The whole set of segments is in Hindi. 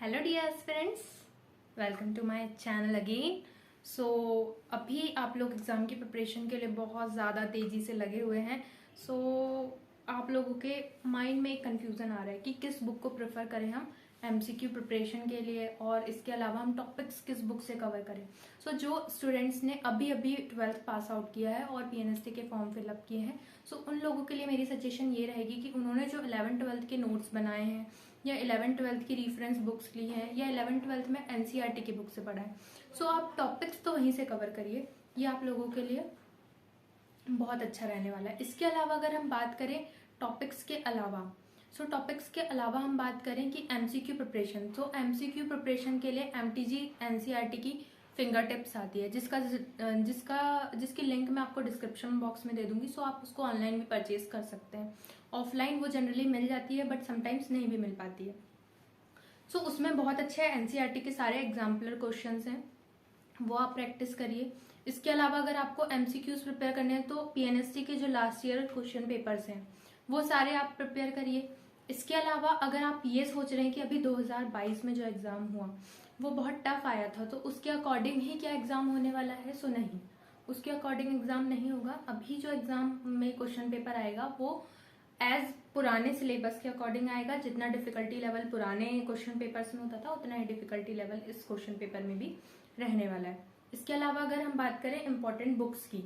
Hello dear friends, welcome to my channel again. So अभी आप लोग एग्ज़ाम की प्रिपरेशन के लिए बहुत ज़्यादा तेज़ी से लगे हुए हैं। सो आप लोगों के माइंड में एक कन्फ्यूज़न आ रहा है कि किस बुक को प्रेफर करें हम एमसीक्यू प्रिपरेशन के लिए, और इसके अलावा हम टॉपिक्स किस बुक से कवर करें। सो जो स्टूडेंट्स ने अभी अभी 12th पास आउट किया है और पीएनएसटी के फॉर्म फिलअप किए हैं, सो उन लोगों के लिए मेरी सजेशन ये रहेगी कि उन्होंने जो 11th-12th के नोट्स बनाए हैं या 11th-12th की रेफरेंस बुक्स ली हैं या 11th-12th में एनसीईआरटी की बुक से पढ़ा है, सो आप टॉपिक्स तो वहीं से कवर करिए। ये आप लोगों के लिए बहुत अच्छा रहने वाला है। इसके अलावा अगर हम बात करें टॉपिक्स के अलावा, सो टॉपिक्स के अलावा हम बात करें कि एमसीक्यू प्रिपरेशन, तो एमसीक्यू प्रिपरेशन के लिए एमटीजी एनसीईआरटी की फिंगर टिप्स आती है, जिसकी लिंक मैं आपको डिस्क्रिप्शन बॉक्स में दे दूंगी। सो आप उसको ऑनलाइन भी परचेज कर सकते हैं। ऑफलाइन वो जनरली मिल जाती है बट समटाइम्स नहीं भी मिल पाती है। सो उसमें बहुत अच्छे एनसीईआरटी के सारे एग्जाम्पलर क्वेश्चंस हैं, वो आप प्रैक्टिस करिए। इसके अलावा अगर आपको एमसीक्यूज प्रिपेयर करने हैं तो पीएनएसटी के जो लास्ट ईयर क्वेश्चन पेपर्स हैं वो सारे आप प्रिपेयर करिए। इसके अलावा अगर आप ये सोच रहे हैं कि अभी 2022 में जो एग्जाम हुआ वो बहुत टफ आया था, तो उसके अकॉर्डिंग ही क्या एग्जाम होने वाला है, सो नहीं, उसके अकॉर्डिंग एग्जाम नहीं होगा। अभी जो एग्जाम में क्वेश्चन पेपर आएगा वो एज पुराने सिलेबस के अकॉर्डिंग आएगा। जितना डिफिकल्टी लेवल पुराने क्वेश्चन पेपर्स में होता था उतना ही डिफिकल्टी लेवल इस क्वेश्चन पेपर में भी रहने वाला है। इसके अलावा अगर हम बात करें इंपॉर्टेंट बुक्स की,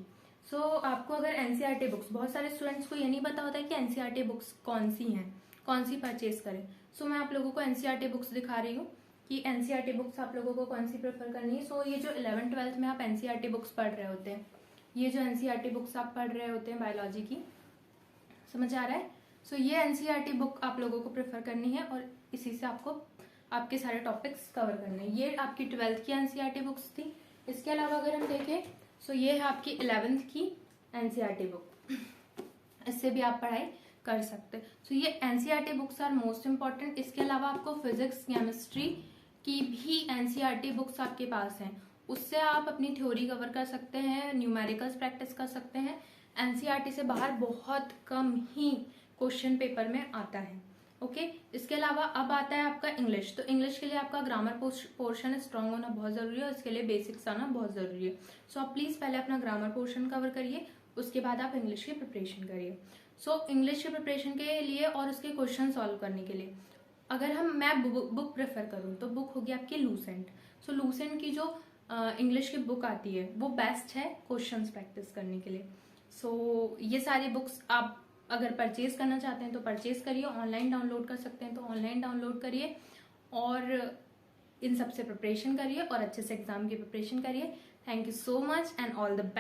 सो आपको अगर एनसीईआरटी बुक्स, बहुत सारे स्टूडेंट्स को ये नहीं पता होता है कि एनसीईआरटी बुक्स कौन सी हैं, कौन सी परचेज करें। सो मैं आप लोगों को एनसीईआरटी बुक्स दिखा रही हूँ कि एनसीईआरटी बुक्स आप लोगों को कौन सी प्रेफर करनी है। सो ये जो 11th-12th में आप एनसीईआरटी बुक्स पढ़ रहे होते हैं, ये जो एनसीईआरटी बुक्स आप पढ़ रहे होते हैं बायोलॉजी की, समझ आ रहा है। सो ये एनसीईआरटी बुक आप लोगों को प्रेफर करनी है और इसी से आपको आपके सारे टॉपिक्स कवर करने हैं। ये आपकी 12th की एनसीईआरटी बुक्स थी। इसके अलावा अगर हम देखें, सो ये है आपकी 11th की एनसीईआरटी बुक, इससे भी आप पढ़ाई कर सकते हैं। सो ये NCERT books are most important. इसके अलावा आपको फिजिक्स केमिस्ट्री की भी एनसीईआरटी बुक्स आपके पास हैं, उससे आप अपनी थ्योरी कवर कर सकते हैं, न्यूमेरिकल्स प्रैक्टिस कर सकते हैं। एनसीईआरटी से बाहर बहुत कम ही क्वेश्चन पेपर में आता है। ओके, इसके अलावा अब आता है आपका इंग्लिश। तो इंग्लिश के लिए आपका ग्रामर पोर्शन स्ट्रांग होना बहुत जरूरी है और इसके लिए बेसिक्स आना बहुत जरूरी है। सो आप प्लीज पहले अपना ग्रामर पोर्शन कवर करिए, उसके बाद आप इंग्लिश की प्रिपरेशन करिए। सो इंग्लिश की प्रिपरेशन के लिए और उसके क्वेश्चन सॉल्व करने के लिए अगर मैं बुक प्रेफर करूँ तो बुक होगी आपकी लूसेंट। सो लूसेंट की जो इंग्लिश की बुक आती है वो बेस्ट है क्वेश्चंस प्रैक्टिस करने के लिए। सो ये सारी बुक्स आप अगर परचेज करना चाहते हैं तो परचेज करिए, ऑनलाइन डाउनलोड कर सकते हैं तो ऑनलाइन डाउनलोड करिए और इन सब से प्रिपरेशन करिए और अच्छे से एग्जाम की प्रिपरेशन करिए। Thank you so much and all the best.